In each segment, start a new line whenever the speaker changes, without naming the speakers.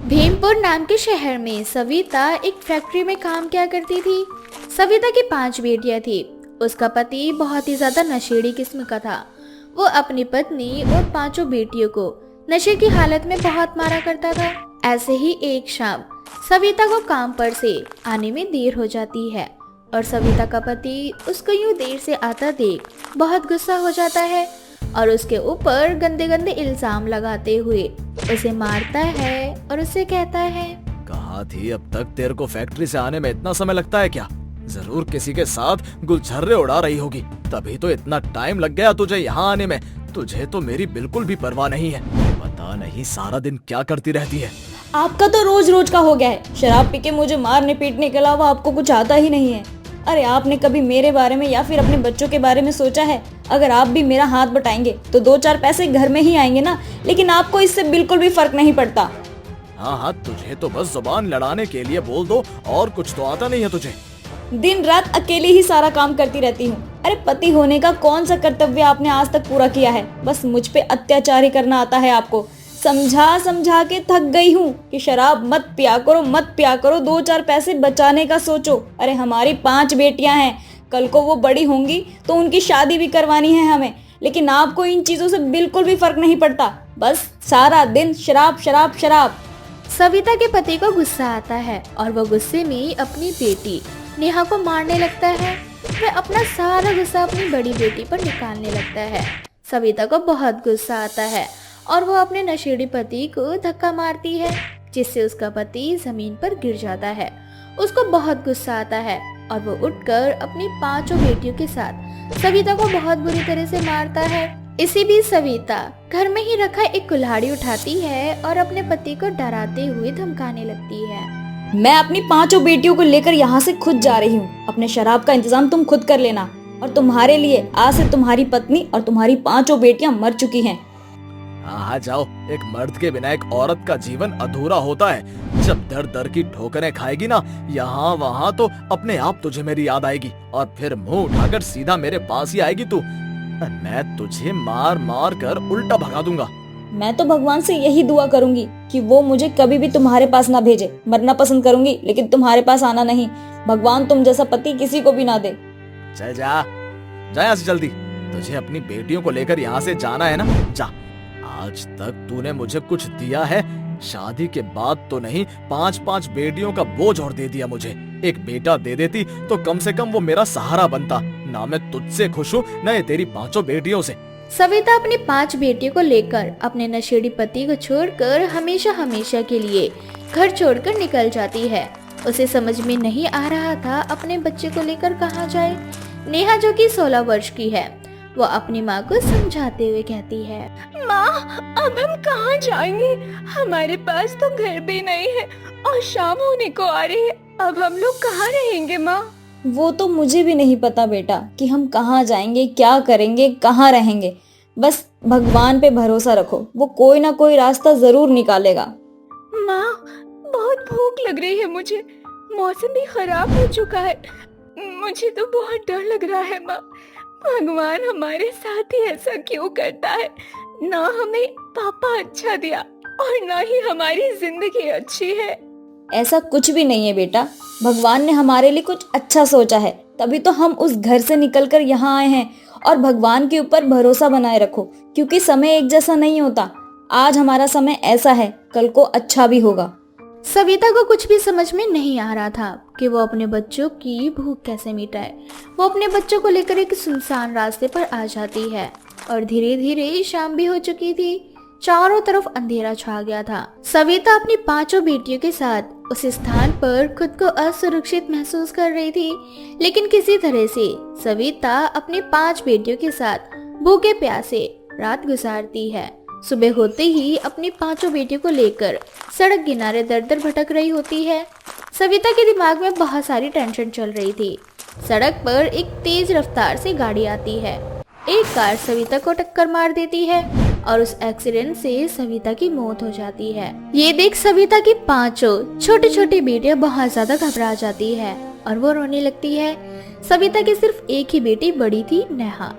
भीमपुर नाम के शहर में सविता एक फैक्ट्री में काम किया करती थी। सविता की 5 बेटियां थी। उसका पति बहुत ही ज्यादा नशेड़ी किस्म का था। वो अपनी पत्नी और 5 बेटियों को नशे की हालत में बहुत मारा करता था। ऐसे ही एक शाम सविता को काम पर से आने में देर हो जाती है और सविता का पति उसको यूं देर से आता देख बहुत गुस्सा हो जाता है और उसके ऊपर गंदे गंदे इल्जाम लगाते हुए उसे मारता है और उसे कहता है,
कहाँ थी अब तक? तेरे को फैक्ट्री से आने में इतना समय लगता है क्या? जरूर किसी के साथ गुलछर्रे उड़ा रही होगी, तभी तो इतना टाइम लग गया तुझे यहाँ आने में। तुझे तो मेरी बिल्कुल भी परवाह नहीं है। पता नहीं सारा दिन क्या करती रहती है।
आपका तो रोज रोज का हो गया है। शराब पी के मुझे मारने पीटने के अलावा आपको कुछ आता ही नहीं है। अरे आपने कभी मेरे बारे में या फिर अपने बच्चों के बारे में सोचा है? अगर आप भी मेरा हाथ बटाएंगे तो 2-4 पैसे घर में ही आएंगे ना, लेकिन आपको इससे बिल्कुल भी फर्क नहीं पड़ता।
हाँ, तुझे तो बस जुबान लड़ाने के लिए बोल दो, और कुछ तो आता नहीं है तुझे।
दिन रात अकेले ही सारा काम करती रहती हूँ। अरे पति होने का कौन सा कर्तव्य आपने आज तक पूरा किया है? बस मुझ पे अत्याचार ही करना आता है आपको। समझा समझा के थक गई हूँ कि शराब मत पिया करो, 2-4 पैसे बचाने का सोचो। अरे हमारी 5 बेटियां हैं, कल को वो बड़ी होंगी तो उनकी शादी भी करवानी है हमें, लेकिन आपको इन चीजों से बिल्कुल भी फर्क नहीं पड़ता। बस सारा दिन शराब शराब शराब।
सविता के पति को गुस्सा आता है और वो गुस्से में अपनी बेटी नेहा को मारने लगता है। वह अपना सारा गुस्सा अपनी बड़ी बेटी पर निकालने लगता है। सविता को बहुत गुस्सा आता है और वो अपने नशेड़ी पति को धक्का मारती है, जिससे उसका पति जमीन पर गिर जाता है। उसको बहुत गुस्सा आता है और वो उठकर अपनी 5 बेटियों के साथ सविता को बहुत बुरी तरह से मारता है। इसी बीच सविता घर में ही रखा एक कुल्हाड़ी उठाती है और अपने पति को डराते हुए धमकाने लगती है।
मैं अपनी 5 बेटियों को लेकर यहाँ से खुद जा रही हूँ। अपने शराब का इंतजाम तुम खुद कर लेना, और तुम्हारे लिए आज से तुम्हारी पत्नी और तुम्हारी 5 बेटियां मर चुकी हैं।
हाँ, जाओ। एक मर्द के बिना एक औरत का जीवन अधूरा होता है। जब दर दर की ठोकरें खाएगी ना यहाँ वहाँ, तो अपने आप तुझे मेरी याद आएगी और फिर मुंह उठाकर सीधा मेरे पास ही आएगी तू। मैं तुझे मार मार कर उल्टा भगा दूंगा।
मैं तो भगवान से यही दुआ करूंगी कि वो मुझे कभी भी तुम्हारे पास ना भेजे। मरना पसंद करूंगी, लेकिन तुम्हारे पास आना नहीं। भगवान तुम जैसा पति किसी को भी ना दे।
चल जा यहाँ से जल्दी। तुझे अपनी बेटियों को लेकर यहाँ से जाना है ना, जा। आज तक तूने मुझे कुछ दिया है? शादी के बाद तो नहीं, 5 बेटियों का बोझ और दे दिया मुझे। एक बेटा दे देती तो कम से कम वो मेरा सहारा बनता। ना मैं तुझसे खुश हूँ, न ये तेरी 5 बेटियों से।
सविता अपनी 5 बेटियों को लेकर अपने नशेड़ी पति को छोड़कर हमेशा हमेशा के लिए घर छोड़कर निकल जाती है। उसे समझ में नहीं आ रहा था अपने बच्चे को लेकर कहाँ जाए। नेहा जो कि 16 वर्ष की है, वो अपनी माँ को समझाते हुए कहती है,
माँ, अब हम कहाँ जाएंगे? हमारे पास तो घर भी नहीं है और शाम होने को आ रही है। अब हम लोग कहाँ रहेंगे माँ?
वो तो मुझे भी नहीं पता बेटा कि हम कहाँ जाएंगे, क्या करेंगे, कहाँ रहेंगे। बस भगवान पे भरोसा रखो, वो कोई ना कोई रास्ता जरूर निकालेगा।
माँ, बहुत भूख लग रही है मुझे। मौसम भी खराब हो चुका है। मुझे तो बहुत डर लग रहा है माँ। भगवान हमारे साथ ही ऐसा क्यों करता है? ना हमें पापा अच्छा दिया और ना ही हमारी जिंदगी अच्छी है।
ऐसा कुछ भी नहीं है बेटा, भगवान ने हमारे लिए कुछ अच्छा सोचा है, तभी तो हम उस घर से निकलकर यहाँ आए हैं। और भगवान के ऊपर भरोसा बनाए रखो, क्योंकि समय एक जैसा नहीं होता। आज हमारा समय ऐसा है, कल को अच्छा भी होगा।
सविता को कुछ भी समझ में नहीं आ रहा था कि वो अपने बच्चों की भूख कैसे मिटाए। वो अपने बच्चों को लेकर एक सुनसान रास्ते पर आ जाती है और धीरे धीरे शाम भी हो चुकी थी। चारों तरफ अंधेरा छा गया था। सविता अपनी 5 बेटियों के साथ उस स्थान पर खुद को असुरक्षित महसूस कर रही थी, लेकिन किसी तरह से सविता अपनी 5 बेटियों के साथ भूखे प्यासे रात गुजारती है। सुबह होते ही अपनी 5 बेटियों को लेकर सड़क किनारे दर दर भटक रही होती है। सविता के दिमाग में बहुत सारी टेंशन चल रही थी। सड़क पर एक तेज रफ्तार से गाड़ी आती है। एक कार सविता को टक्कर मार देती है और उस एक्सीडेंट से सविता की मौत हो जाती है। ये देख सविता की 5 छोटी छोटी बेटियां बहुत ज्यादा घबरा जाती है और वो रोने लगती है। सविता की सिर्फ एक ही बेटी बड़ी थी, नेहा।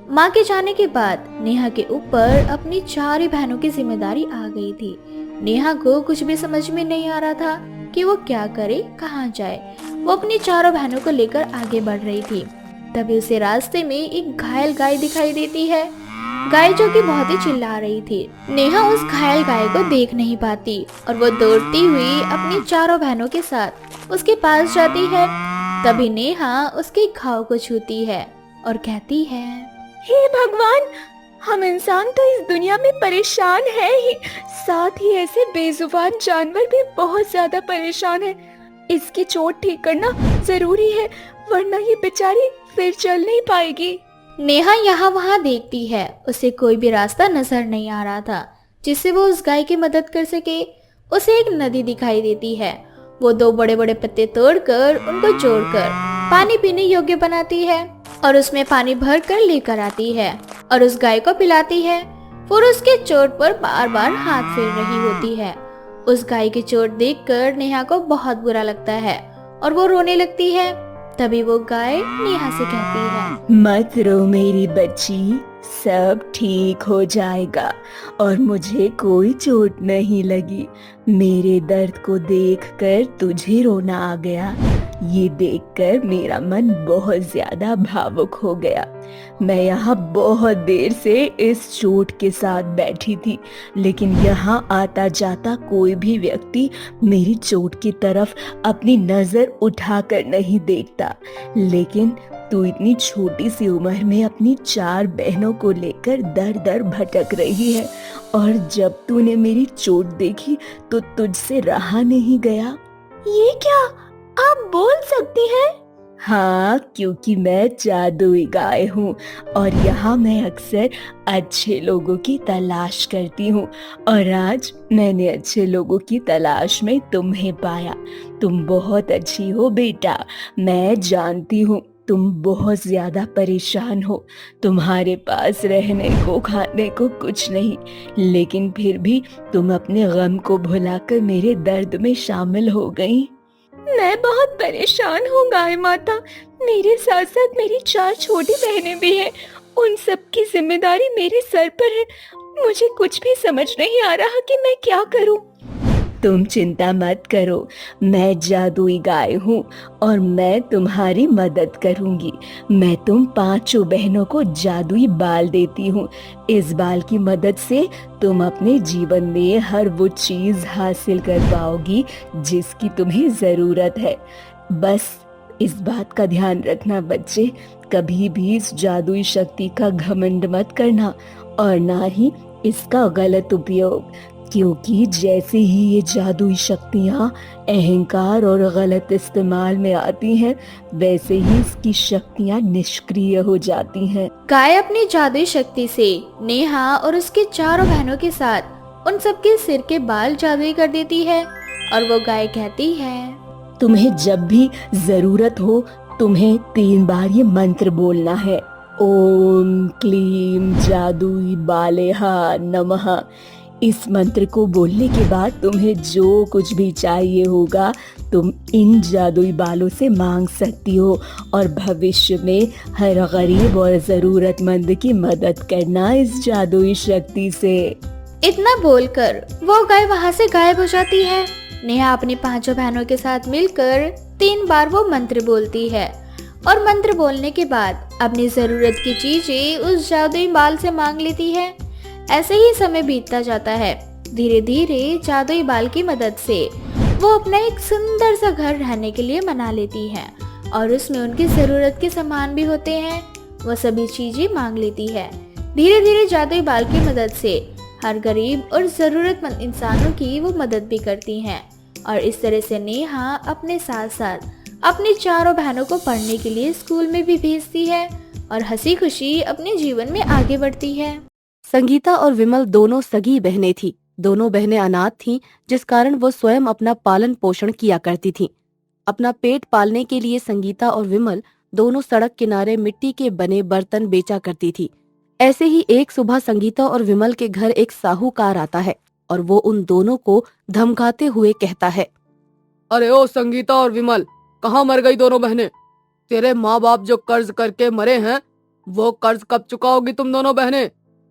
माँ के जाने के बाद नेहा के ऊपर अपनी 4 ही बहनों की जिम्मेदारी आ गई थी। नेहा को कुछ भी समझ में नहीं आ रहा था कि वो क्या करे, कहाँ जाए। वो अपनी 4 बहनों को लेकर आगे बढ़ रही थी। तभी उसे रास्ते में एक घायल गाय दिखाई देती है, गाय जो कि बहुत ही चिल्ला रही थी। नेहा उस घायल गाय को देख नहीं पाती और वो दौड़ती हुई अपनी 4 बहनों के साथ उसके पास जाती है। तभी नेहा उसके घाव को छूती है और कहती है,
हे भगवान, हम इंसान तो इस दुनिया में परेशान है ही, साथ ही ऐसे बेजुबान जानवर भी बहुत ज्यादा परेशान है। इसकी चोट ठीक करना जरूरी है, वरना ये बेचारी फिर चल नहीं पाएगी।
नेहा यहाँ वहाँ देखती है, उसे कोई भी रास्ता नजर नहीं आ रहा था जिससे वो उस गाय की मदद कर सके। उसे एक नदी दिखाई देती है। वो 2 बड़े बड़े पत्ते तोड़कर उनको जोड़कर पानी पीने योग्य बनाती है और उसमें पानी भर कर लेकर आती है और उस गाय को पिलाती है। फिर उसके चोट पर बार बार हाथ फेर रही होती है। उस गाय की चोट देखकर नेहा को बहुत बुरा लगता है और वो रोने लगती है। तभी वो गाय नेहा से कहती है,
मत रो मेरी बच्ची, सब ठीक हो जाएगा और मुझे कोई चोट नहीं लगी। मेरे दर्द को देखकर तुझे रोना आ गया। ये देखकर मेरा मन बहुत ज्यादा भावुक हो गया। मैं यहाँ बहुत देर से इस चोट के साथ बैठी थी, लेकिन यहाँ आता जाता कोई भी व्यक्ति मेरी चोट की तरफ अपनी नजर उठाकर नहीं देखता। लेकिन तू इतनी छोटी सी उम्र में अपनी 4 बहनों को लेकर दर दर भटक रही है और जब तूने मेरी चोट देखी तो तुझसे रहा नहीं गया।
ये क्या आप बोल सकती हैं?
हाँ, क्योंकि मैं जादुई गाय हूँ और यहाँ मैं अक्सर अच्छे लोगों की तलाश करती हूँ और आज मैंने अच्छे लोगों की तलाश में तुम्हें पाया। तुम बहुत अच्छी हो बेटा, मैं जानती हूँ तुम बहुत ज्यादा परेशान हो। तुम्हारे पास रहने को खाने को कुछ नहीं, लेकिन फिर भी तुम अपने गम को भुलाकर मेरे दर्द में शामिल हो गई।
मैं बहुत परेशान हूँ गाय माता। मेरे साथ साथ मेरी 4 छोटी बहनें भी हैं। उन सब की जिम्मेदारी मेरे सर पर है। मुझे कुछ भी समझ नहीं आ रहा कि मैं क्या करूँ।
तुम चिंता मत करो, मैं जादुई गाय हूँ और मैं तुम्हारी मदद करूँगी। मैं तुम 5 बहनों को जादुई बाल देती हूँ। इस बाल की मदद से तुम अपने जीवन में हर वो चीज हासिल कर पाओगी जिसकी तुम्हें जरूरत है। बस इस बात का ध्यान रखना बच्चे, कभी भी इस जादुई शक्ति का घमंड मत करना और ना ही इसका गलत उपयोग, क्योंकि जैसे ही ये जादुई शक्तियाँ अहंकार और गलत इस्तेमाल में आती हैं, वैसे ही इसकी शक्तियाँ निष्क्रिय हो जाती हैं।
गाय अपनी जादुई शक्ति से नेहा और उसके 4 बहनों के साथ उन सबके सिर के बाल जादुई कर देती है और वो गाय कहती है,
तुम्हें जब भी जरूरत हो तुम्हें 3 बार ये मंत्र बोलना है, ओम क्लीम जादुई बालेहा नमः। इस मंत्र को बोलने के बाद तुम्हें जो कुछ भी चाहिए होगा तुम इन जादुई बालों से मांग सकती हो और भविष्य में हर गरीब और जरूरतमंद की मदद करना इस जादुई शक्ति से।
इतना बोलकर वो गाय वहाँ से गायब हो जाती है। नेहा अपनी 5 बहनों के साथ मिलकर 3 बार वो मंत्र बोलती है और मंत्र बोलने के बाद अपनी जरूरत की चीजें उस जादुई बाल से मांग लेती है। ऐसे ही समय बीतता जाता है। धीरे धीरे जादुई बाल की मदद से वो अपना एक सुंदर सा घर रहने के लिए बना लेती है और उसमें उनकी जरूरत के सामान भी होते हैं। वो सभी चीजें मांग लेती है। धीरे धीरे जादुई बाल की मदद से हर गरीब और जरूरतमंद इंसानों की वो मदद भी करती हैं और इस तरह से नेहा अपने साथ साथ अपनी 4 बहनों को पढ़ने के लिए स्कूल में भी भेजती है और हंसी खुशी अपने जीवन में आगे बढ़ती है।
संगीता और विमल दोनों सगी बहनें थीं। दोनों बहनें अनाथ थीं, जिस कारण वो स्वयं अपना पालन पोषण किया करती थीं। अपना पेट पालने के लिए संगीता और विमल दोनों सड़क किनारे मिट्टी के बने बर्तन बेचा करती थी। ऐसे ही एक सुबह संगीता और विमल के घर एक साहूकार आता है और वो उन दोनों को धमकाते हुए कहता है,
अरे ओ संगीता और विमल, कहाँ मर गई दोनों बहनें? तेरे माँ बाप जो कर्ज करके मरे हैं
वो कर्ज कब चुकाओगी तुम दोनों बहनें?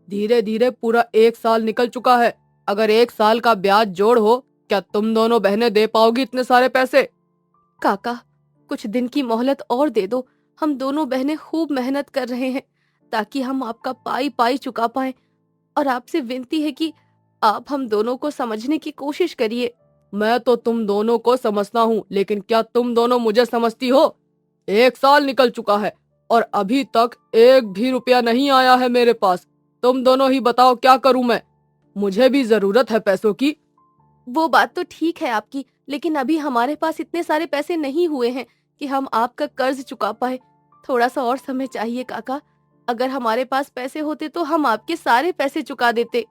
धीरे धीरे पूरा 1 साल निकल चुका है। अगर 1 साल का ब्याज जोड़ हो, क्या तुम दोनों बहनें दे पाओगी इतने सारे पैसे? काका, कुछ दिन की मोहलत और दे दो। हम दोनों बहनें खूब मेहनत कर रहे हैं ताकि हम आपका पाई पाई चुका पाएं, और आपसे विनती है कि आप हम दोनों को समझने की कोशिश करिए। मैं तो तुम दोनों को समझता हूँ, लेकिन क्या तुम दोनों मुझे समझती हो? 1 साल निकल चुका है और अभी तक एक भी रुपया नहीं आया है मेरे पास। तुम दोनों ही बताओ क्या करूं मैं? मुझे भी जरूरत है पैसों की। वो बात तो ठीक है आपकी, लेकिन अभी हमारे पास इतने सारे पैसे नहीं हुए हैं कि हम आपका कर्ज चुका पाए। थोड़ा सा और समय चाहिए काका। अगर हमारे पास पैसे होते तो हम आपके सारे पैसे चुका देते।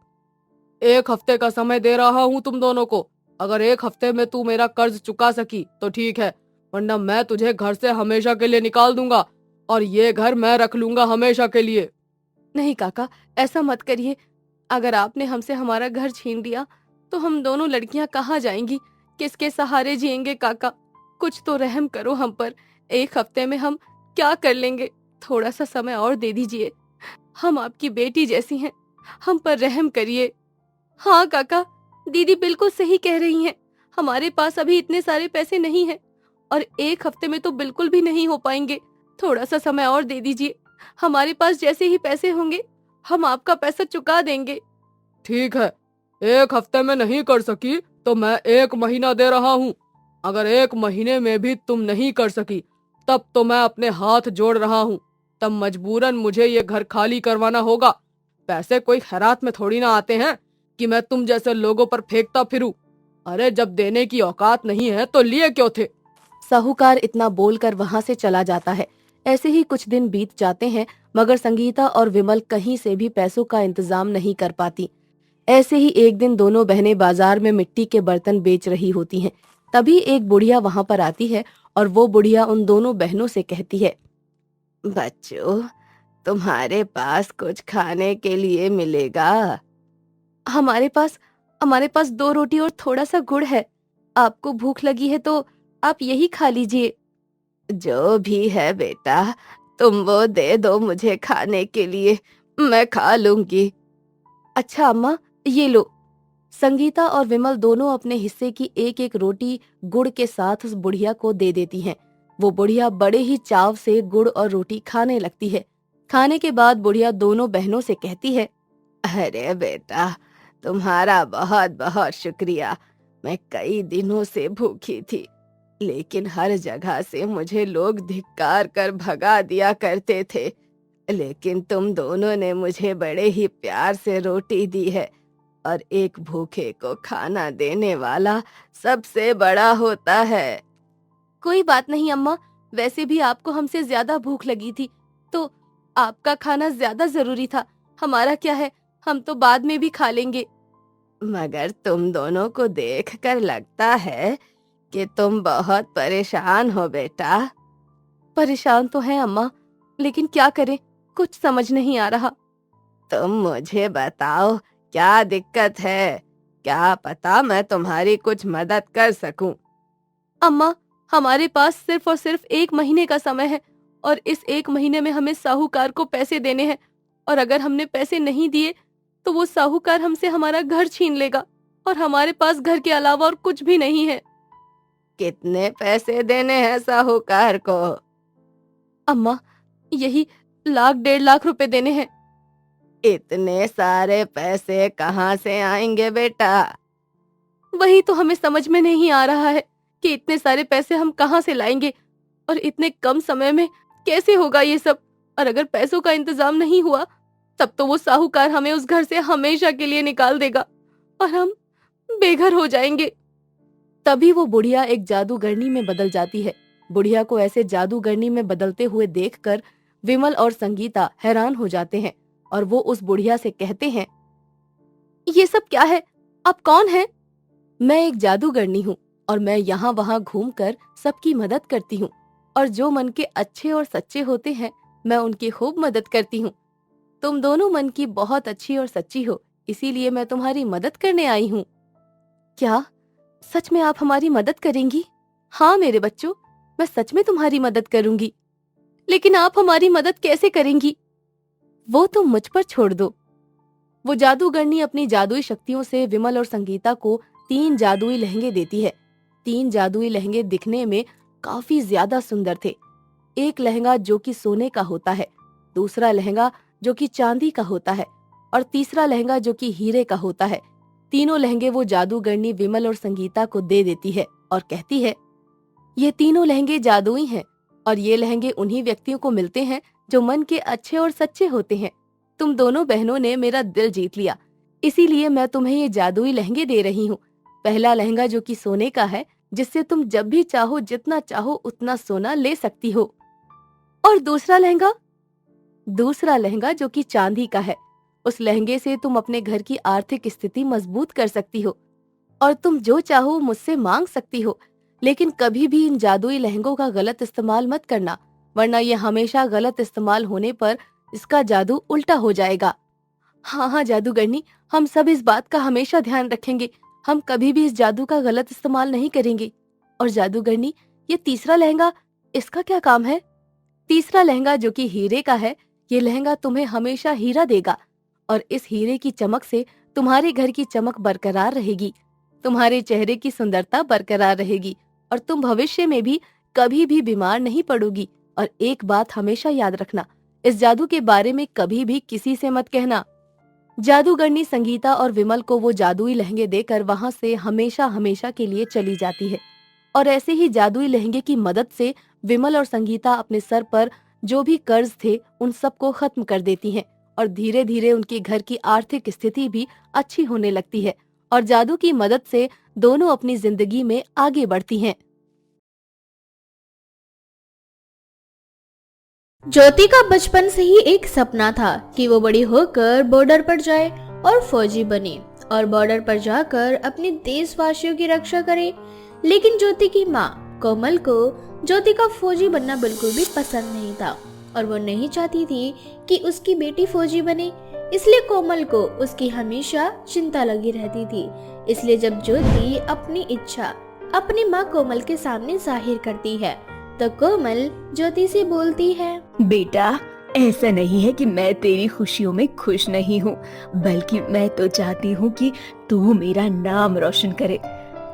1 हफ्ते का समय दे रहा हूँ तुम दोनों को। अगर 1 हफ्ते में तू मेरा कर्ज चुका सकी तो ठीक है, वरना मैं तुझे घर से हमेशा के लिए निकाल दूंगा और ये घर मैं रख लूंगा हमेशा के लिए। नहीं काका, ऐसा मत करिए। अगर आपने हमसे हमारा घर छीन लिया तो हम दोनों लड़कियां कहाँ जाएंगी? किसके सहारे जिएंगे काका? कुछ तो रहम करो हम पर। 1 हफ्ते में हम क्या कर लेंगे? थोड़ा सा समय और दे दीजिए। हम आपकी बेटी जैसी हैं, हम पर रहम करिए। हाँ काका, दीदी बिल्कुल सही कह रही हैं। हमारे पास अभी इतने सारे पैसे नहीं हैं और 1 हफ्ते में तो बिल्कुल भी नहीं हो पाएंगे। थोड़ा सा समय और दे दीजिए। हमारे पास जैसे ही पैसे होंगे हम आपका पैसा चुका देंगे। ठीक है, 1 हफ्ते में नहीं कर सकी तो मैं 1 महीना दे रहा हूँ। अगर 1 महीने में भी तुम नहीं कर सकी तब तो मैं अपने हाथ जोड़ रहा हूँ। तब मजबूरन मुझे ये घर खाली करवाना होगा। पैसे कोई खैरात में थोड़ी ना आते हैं कि मैं तुम जैसे लोगों पर फेंकता फिरूं। अरे जब देने की औकात नहीं है तो लिए क्यों थे? साहूकार इतना बोलकर वहां से चला जाता है। ऐसे ही कुछ दिन बीत जाते हैं, मगर संगीता और विमल कहीं से भी पैसों का इंतजाम नहीं कर पाती। ऐसे ही एक दिन दोनों बहनें बाजार में मिट्टी के बर्तन बेच रही होती हैं। तभी एक बुढ़िया वहां पर आती है और वो बुढ़िया उन दोनों बहनों से कहती है, बच्चों, तुम्हारे पास कुछ खाने के लिए मिलेगा? हमारे पास 2 रोटी और थोड़ा सा गुड़ है। आपको भूख लगी है तो आप यही खा लीजिए। जो भी है बेटा, तुम वो दे दो मुझे खाने के लिए, मैं खा लूंगी। अच्छा अम्मा, ये लो। संगीता और विमल दोनों अपने हिस्से की एक एक रोटी गुड़ के साथ उस बुढ़िया को दे देती हैं। वो बुढ़िया बड़े ही चाव से गुड़ और रोटी खाने लगती है। खाने के बाद बुढ़िया दोनों बहनों से कहती है, अरे बेटा, तुम्हारा बहुत बहुत शुक्रिया। मैं कई दिनों से भूखी थी, लेकिन हर जगह से मुझे लोग धिक्कार कर भगा दिया करते थे, लेकिन तुम दोनों ने मुझे बड़े ही प्यार से रोटी दी है, और एक भूखे को खाना देने वाला सबसे बड़ा होता है। कोई बात नहीं अम्मा, वैसे भी आपको हमसे ज्यादा भूख लगी थी तो आपका खाना ज्यादा जरूरी था। हमारा क्या है, हम तो बाद में भी खा लेंगे। मगर तुम दोनों को देखकर लगता है कि तुम बहुत परेशान हो बेटा। परेशान तो है अम्मा, लेकिन क्या करें, कुछ समझ नहीं आ रहा। तुम मुझे बताओ क्या दिक्कत है? क्या पता मैं तुम्हारी कुछ मदद कर सकूं। अम्मा, हमारे पास सिर्फ और सिर्फ 1 महीने का समय है और इस 1 महीने में हमें साहूकार को पैसे देने हैं, और अगर हमने पैसे नहीं दिए तो वो साहूकार हमसे हमारा घर छीन लेगा और हमारे पास घर के अलावा और कुछ भी नहीं है। कितने पैसे देने हैं साहूकार को? अम्मा, यही 1,00,000-1,50,000 रुपए देने हैं। इतने सारे पैसे कहाँ से आएंगे बेटा? वही तो हमें समझ में नहीं आ रहा है कि इतने सारे पैसे हम कहाँ से लाएंगे और इतने कम समय में कैसे होगा ये सब। और अगर पैसों का इंतजाम नहीं हुआ तब तो वो साहूकार हमें उस घर से हमेशा के लिए निकाल देगा और हम बेघर हो जाएंगे। तभी वो बुढ़िया एक जादूगरनी में बदल जाती है। बुढ़िया को ऐसे जादूगरनी में बदलते हुए देखकर विमल और संगीता हैरान हो जाते हैं और वो उस बुढ़िया से कहते हैं, ये सब क्या है? आप कौन हैं? मैं एक जादूगरनी हूँ और मैं यहाँ वहाँ घूमकर सबकी मदद करती हूँ, और जो मन के अच्छे और सच्चे होते हैं मैं उनकी खूब मदद करती हूँ। तुम दोनों मन की बहुत अच्छी और सच्ची हो, इसीलिए मैं तुम्हारी मदद करने आई हूँ। क्या सच में आप हमारी मदद करेंगी? हाँ मेरे बच्चों, मैं सच में तुम्हारी मदद करूंगी। लेकिन आप हमारी मदद कैसे करेंगी? वो तुम मुझ पर छोड़ दो। वो जादूगरनी अपनी जादुई शक्तियों से विमल और संगीता को 3 जादुई लहंगे देती है। 3 जादुई लहंगे दिखने में काफी ज्यादा सुंदर थे। एक लहंगा जो कि सोने का होता है, दूसरा लहंगा जो कि चांदी का होता है और तीसरा लहंगा जो कि हीरे का होता है। तीनों लहंगे वो जादूगरनी विमल और संगीता को दे देती है और कहती है, ये तीनों लहंगे जादुई हैं और ये लहंगे उन्हीं व्यक्तियों को मिलते हैं जो मन के अच्छे और सच्चे होते हैं। तुम दोनों बहनों ने मेरा दिल जीत लिया, इसीलिए मैं तुम्हें ये जादुई लहंगे दे रही हूँ। पहला लहंगा जो कि सोने का है, जिससे तुम जब भी चाहो जितना चाहो उतना सोना ले सकती हो। और दूसरा लहंगा जो कि चांदी का है। उस लहंगे से तुम अपने घर की आर्थिक स्थिति मजबूत कर सकती हो और तुम जो चाहो मुझसे मांग सकती हो। लेकिन कभी भी इन जादुई लहंगों का गलत इस्तेमाल मत करना, वरना ये हमेशा गलत इस्तेमाल होने पर इसका जादू उल्टा हो जाएगा। हाँ जादूगरनी, हम सब इस बात का हमेशा ध्यान रखेंगे। हम कभी भी इस जादू का गलत इस्तेमाल नहीं करेंगे। और जादूगरनी, ये तीसरा लहंगा, इसका क्या काम है? तीसरा लहंगा जो कि हीरे का है, ये लहंगा तुम्हें हमेशा हीरा देगा और इस हीरे की चमक से तुम्हारे घर की चमक बरकरार रहेगी, तुम्हारे चेहरे की सुंदरता बरकरार रहेगी और तुम भविष्य में भी कभी भी बीमार नहीं पड़ोगी। और एक बात हमेशा याद रखना, इस जादू के बारे में कभी भी किसी से मत कहना। जादूगरनी संगीता और विमल को वो जादुई लहंगे देकर वहां से हमेशा हमेशा के लिए चली जाती है। और ऐसे ही जादुई लहंगे की मदद से विमल और संगीता अपने सर पर जो भी कर्ज थे उन सबको खत्म कर देती हैं और धीरे धीरे उनके घर की आर्थिक स्थिति भी अच्छी होने लगती है और जादू की मदद से दोनों अपनी जिंदगी में आगे बढ़ती हैं।
ज्योति का बचपन से ही एक सपना था कि वो बड़ी होकर बॉर्डर पर जाए और फौजी बने और बॉर्डर पर जाकर अपने देशवासियों की रक्षा करे। लेकिन ज्योति की माँ कोमल को ज्योति का फौजी बनना बिल्कुल भी पसंद नहीं था और वो नहीं चाहती थी कि उसकी बेटी फौजी बने। इसलिए कोमल को उसकी हमेशा चिंता लगी रहती थी। इसलिए जब ज्योति अपनी इच्छा अपनी माँ कोमल के सामने जाहिर करती है तो कोमल ज्योति से बोलती है,
बेटा, ऐसा नहीं है कि मैं तेरी खुशियों में खुश नहीं हूँ, बल्कि मैं तो चाहती हूँ कि तू मेरा नाम रोशन करे।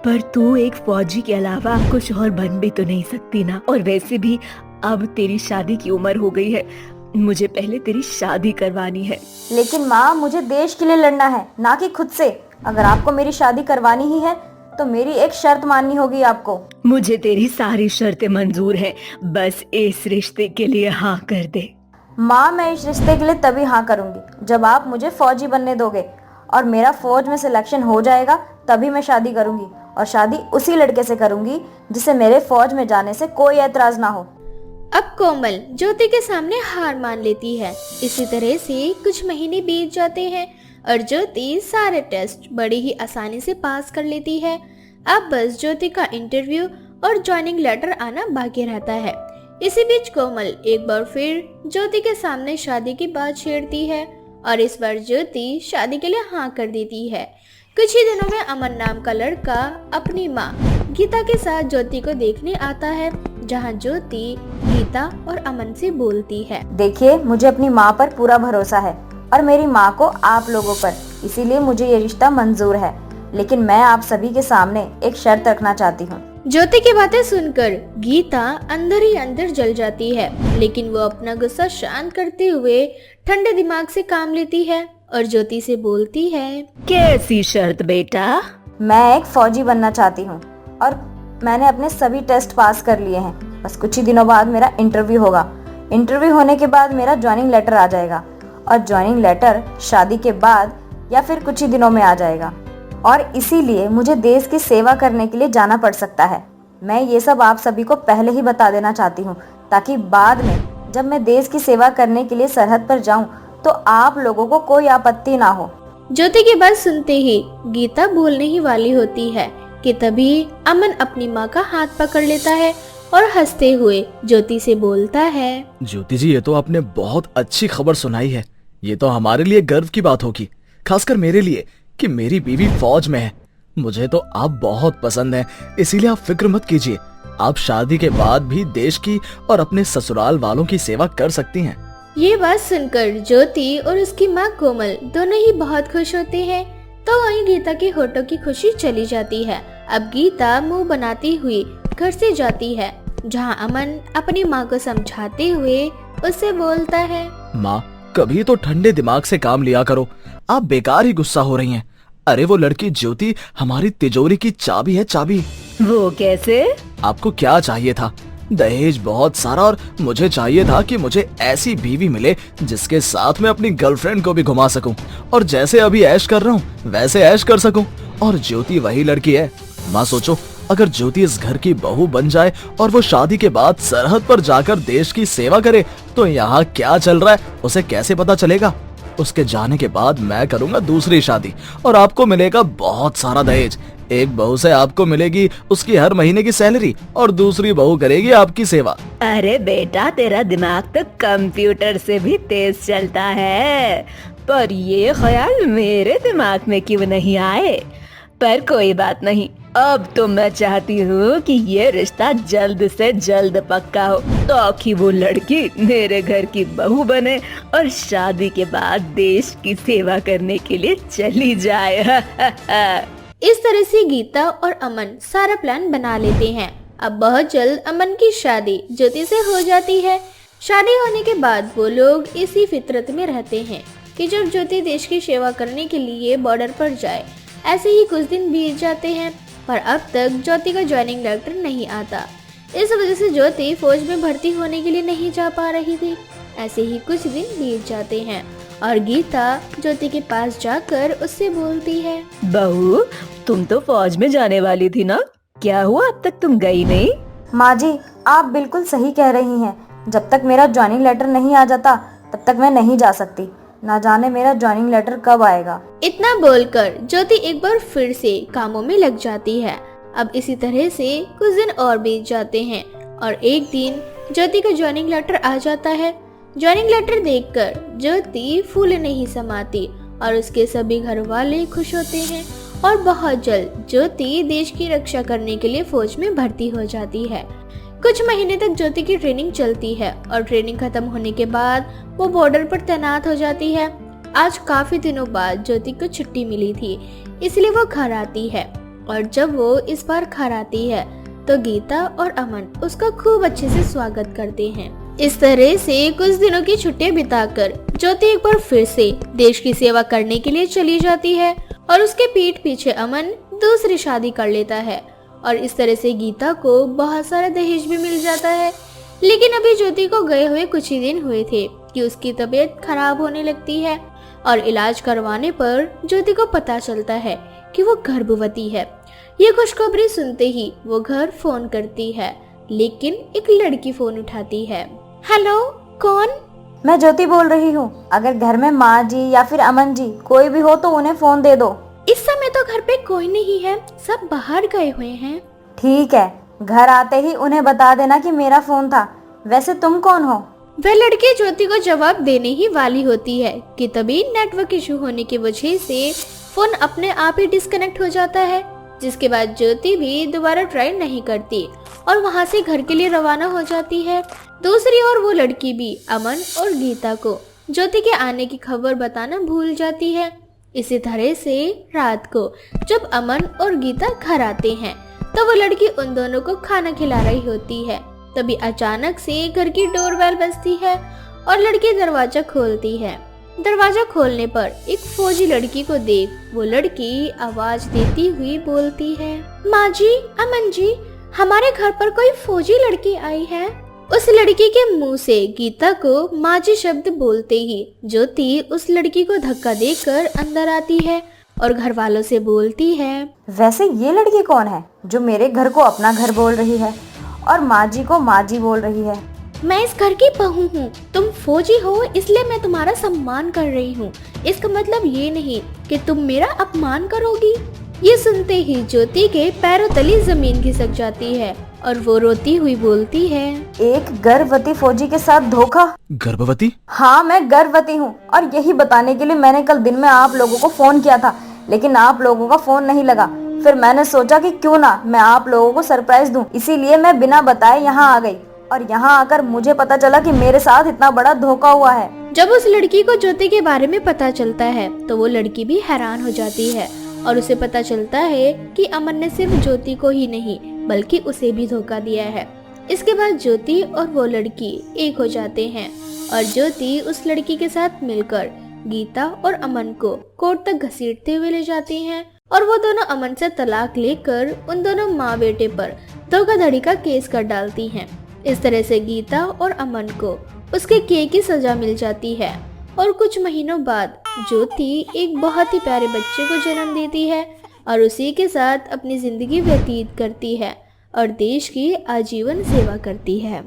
पर तू एक फौजी के अलावा कुछ और बन भी तो नहीं सकती ना। और वैसे भी अब तेरी शादी की उम्र हो गई है, मुझे पहले तेरी शादी करवानी है।
लेकिन माँ, मुझे देश के लिए लड़ना है, ना कि खुद से। अगर आपको मेरी शादी करवानी ही है तो मेरी एक शर्त माननी होगी आपको।
मुझे तेरी सारी शर्तें मंजूर हैं, बस इस रिश्ते के लिए हाँ कर दे।
माँ, मैं इस रिश्ते के लिए तभी हाँ करूंगी जब आप मुझे फौजी बनने दोगे और मेरा फौज में सिलेक्शन हो जाएगा, तभी मैं शादी करूंगी। और शादी उसी लड़के से करूंगी जिसे मेरे फौज में जाने से कोई ऐतराज ना हो।
अब कोमल ज्योति के सामने हार मान लेती है। इसी तरह से कुछ महीने बीत जाते हैं और ज्योति सारे टेस्ट बड़ी ही आसानी से पास कर लेती है। अब बस ज्योति का इंटरव्यू और ज्वाइनिंग लेटर आना बाकी रहता है। इसी बीच कोमल एक बार फिर ज्योति के सामने शादी की बात छेड़ती है और इस बार ज्योति शादी के लिए हाँ कर देती है। कुछ ही दिनों में अमन नाम का लड़का अपनी माँ गीता के साथ ज्योति को देखने आता है, जहाँ ज्योति गीता और अमन से बोलती है,
देखिए, मुझे अपनी माँ पर पूरा भरोसा है और मेरी माँ को आप लोगों पर, इसीलिए मुझे ये रिश्ता मंजूर है। लेकिन मैं आप सभी के सामने एक शर्त रखना चाहती हूँ।
ज्योति की बातें सुनकर गीता अंदर ही अंदर जल जाती है, लेकिन वो अपना गुस्सा शांत करते हुए ठंडे दिमाग से काम लेती है और ज्योति से बोलती है,
कैसी शर्त बेटा?
मैं एक फौजी बनना चाहती हूँ और मैंने अपने सभी टेस्ट पास कर लिए हैं। बस कुछ ही दिनों बाद मेरा इंटरव्यू होगा। इंटरव्यू होने के बाद मेरा ज्वाइनिंग लेटर आ जाएगा और ज्वाइनिंग लेटर शादी के बाद या फिर कुछ ही दिनों में आ जाएगा। और इसीलिए मुझे देश की सेवा करने के लिए जाना पड़ सकता है। मैं ये सब आप सभी को पहले ही बता देना चाहती हूँ, ताकि बाद में जब मैं देश की सेवा करने के लिए सरहद पर जाऊँ तो आप लोगों को कोई आपत्ति ना हो।
ज्योति की बात सुनते ही गीता बोलने ही वाली होती है कि तभी अमन अपनी माँ का हाथ पकड़ लेता है और हंसते हुए ज्योति से बोलता है,
ज्योति जी, ये तो आपने बहुत अच्छी खबर सुनाई है। ये तो हमारे लिए गर्व की बात होगी, खासकर मेरे लिए कि मेरी बीवी फौज में है। मुझे तो आप बहुत पसंद हैं, इसीलिए आप फिक्र मत कीजिए। आप शादी के बाद भी देश की और अपने ससुराल वालों की सेवा कर सकती हैं।
ये बात सुनकर ज्योति और उसकी माँ कोमल दोनों ही बहुत खुश होते हैं। तो वहीं गीता के होठों की खुशी चली जाती है। अब गीता मुंह बनाती हुई घर से जाती है, जहाँ अमन अपनी माँ को समझाते हुए उससे बोलता है,
माँ कभी तो ठंडे दिमाग से काम लिया करो, आप बेकार ही गुस्सा हो रही हैं। अरे वो लड़की ज्योति हमारी तिजोरी की चाबी है, चाबी।
वो कैसे?
आपको क्या चाहिए था? दहेज बहुत सारा, और मुझे चाहिए था कि मुझे ऐसी बीवी मिले जिसके साथ मैं अपनी गर्लफ्रेंड को भी घुमा सकूं, और जैसे अभी ऐश कर रहा हूं वैसे ऐश कर सकूं। और ज्योति वही लड़की है। माँ सोचो, अगर ज्योति इस घर की बहू बन जाए और वो शादी के बाद सरहद पर जाकर देश की सेवा करे, तो यहाँ क्या चल रहा है उसे कैसे पता चलेगा? उसके जाने के बाद मैं करूंगा दूसरी शादी और आपको मिलेगा बहुत सारा दहेज। एक बहू से आपको मिलेगी उसकी हर महीने की सैलरी, और दूसरी बहू करेगी आपकी सेवा।
अरे बेटा, तेरा दिमाग तो कंप्यूटर से भी तेज चलता है, पर ये ख्याल मेरे दिमाग में क्यों नहीं आए? पर कोई बात नहीं, अब तो मैं चाहती हूँ कि ये रिश्ता जल्द से जल्द पक्का हो, ताकि वो लड़की मेरे घर की बहू बने और शादी के बाद देश की सेवा करने के लिए चली जाए।
इस तरह से गीता और अमन सारा प्लान बना लेते हैं। अब बहुत जल्द अमन की शादी ज्योति से हो जाती है। शादी होने के बाद वो लोग इसी फितरत में रहते हैं कि जब ज्योति देश की सेवा करने के लिए बॉर्डर पर जाए। ऐसे ही कुछ दिन बीत जाते हैं, पर अब तक ज्योति का ज्वाइनिंग लेटर नहीं आता। इस वजह से ज्योति फौज में भर्ती होने के लिए नहीं जा पा रही थी। ऐसे ही कुछ दिन बीत जाते हैं और गीता ज्योति के पास जाकर उससे बोलती है,
बहू, तुम तो फौज में जाने वाली थी ना, क्या हुआ अब तक तुम गई नहीं?
माँ जी, आप बिल्कुल सही कह रही हैं। जब तक मेरा ज्वाइनिंग लेटर नहीं आ जाता तब तक मैं नहीं जा सकती। ना जाने मेरा ज्वाइनिंग लेटर कब आएगा।
इतना बोलकर ज्योति एक बार फिर से कामों में लग जाती है। अब इसी तरह से कुछ दिन और बीत जाते हैं और एक दिन ज्योति का ज्वाइनिंग लेटर आ जाता है। ज्वाइनिंग लेटर देखकर ज्योति फूले नहीं समाती और उसके सभी घर वाले खुश होते हैं और बहुत जल्द ज्योति देश की रक्षा करने के लिए फौज में भर्ती हो जाती है। कुछ महीने तक ज्योति की ट्रेनिंग चलती है और ट्रेनिंग खत्म होने के बाद वो बॉर्डर पर तैनात हो जाती है। आज काफी दिनों बाद ज्योति को छुट्टी मिली थी, इसलिए वो घर आती है। और जब वो इस बार घर आती है तो गीता और अमन उसका खूब अच्छे से स्वागत करते हैं। इस तरह से कुछ दिनों की छुट्टियां बिताकर ज्योति एक बार फिर से देश की सेवा करने के लिए चली जाती है और उसके पीठ पीछे अमन दूसरी शादी कर लेता है। और इस तरह से गीता को बहुत सारा दहेज भी मिल जाता है। लेकिन अभी ज्योति को गए हुए कुछ ही दिन हुए थे कि उसकी तबीयत खराब होने लगती है और इलाज करवाने पर ज्योति को पता चलता है कि वो गर्भवती है। ये खुशखबरी सुनते ही वो घर फोन करती है, लेकिन एक लड़की फोन उठाती है। हेलो, कौन?
मैं ज्योति बोल रही हूँ। अगर घर में माँ जी या फिर अमन जी कोई भी हो तो उन्हें फोन दे दो।
इस समय तो घर पे कोई नहीं है, सब बाहर गए हुए हैं।
ठीक है, घर आते ही उन्हें बता देना कि मेरा फोन था। वैसे तुम कौन हो?
वह लड़की ज्योति को जवाब देने ही वाली होती है कि तभी नेटवर्क इशू होने की वजह से फोन अपने आप ही डिस्कनेक्ट हो जाता है, जिसके बाद ज्योति भी दोबारा ट्राई नहीं करती और वहां से घर के लिए रवाना हो जाती है। दूसरी ओर वो लड़की भी अमन और गीता को ज्योति के आने की खबर बताना भूल जाती है। इसी तरह से रात को जब अमन और गीता घर आते हैं तो वो लड़की उन दोनों को खाना खिला रही होती है। तभी अचानक से घर की डोरबेल बजती है और लड़की दरवाजा खोलती है। दरवाजा खोलने पर एक फौजी लड़की को देख वो लड़की आवाज देती हुई बोलती है, माँ जी, अमन जी, हमारे घर पर कोई फौजी लड़की आई है। उस लड़की के मुंह से गीता को माँ जी शब्द बोलते ही ज्योति उस लड़की को धक्का देकर अंदर आती है और घर वालों से बोलती है,
वैसे ये लड़की कौन है जो मेरे घर को अपना घर बोल रही है और माँ जी को माँ जी बोल रही है?
मैं इस घर की बहू हूँ, तुम फौजी हो इसलिए मैं तुम्हारा सम्मान कर रही हूँ। इसका मतलब ये नहीं कि तुम मेरा अपमान करोगी। ये सुनते ही ज्योति के पैरों तले जमीन खिसक जाती है और वो रोती हुई बोलती है,
एक गर्भवती फौजी के साथ धोखा?
गर्भवती?
हाँ, मैं गर्भवती हूँ और यही बताने के लिए मैंने कल दिन में आप लोगों को फोन किया था, लेकिन आप लोगों का फोन नहीं लगा। फिर मैंने सोचा कि क्यों ना मैं आप लोगों को सरप्राइज दूं, इसीलिए मैं बिना बताए यहाँ आ गई। और यहाँ आकर मुझे पता चला कि मेरे साथ इतना बड़ा धोखा हुआ है।
जब उस लड़की को ज्योति के बारे में पता चलता है तो वो लड़की भी हैरान हो जाती है और उसे पता चलता है कि अमन ने सिर्फ ज्योति को ही नहीं बल्कि उसे भी धोखा दिया है। इसके बाद ज्योति और वो लड़की एक हो जाते हैं और ज्योति उस लड़की के साथ मिलकर गीता और अमन को कोर्ट तक घसीटते हुए ले जाती हैं और वो दोनों अमन से तलाक लेकर उन दोनों माँ बेटे पर धोखाधड़ी का केस कर डालती हैं। इस तरह से गीता और अमन को उसके किए की सजा मिल जाती है और कुछ महीनों बाद ज्योति एक बहुत ही प्यारे बच्चे को जन्म देती है और उसी के साथ अपनी जिंदगी व्यतीत करती है और देश की आजीवन सेवा करती है।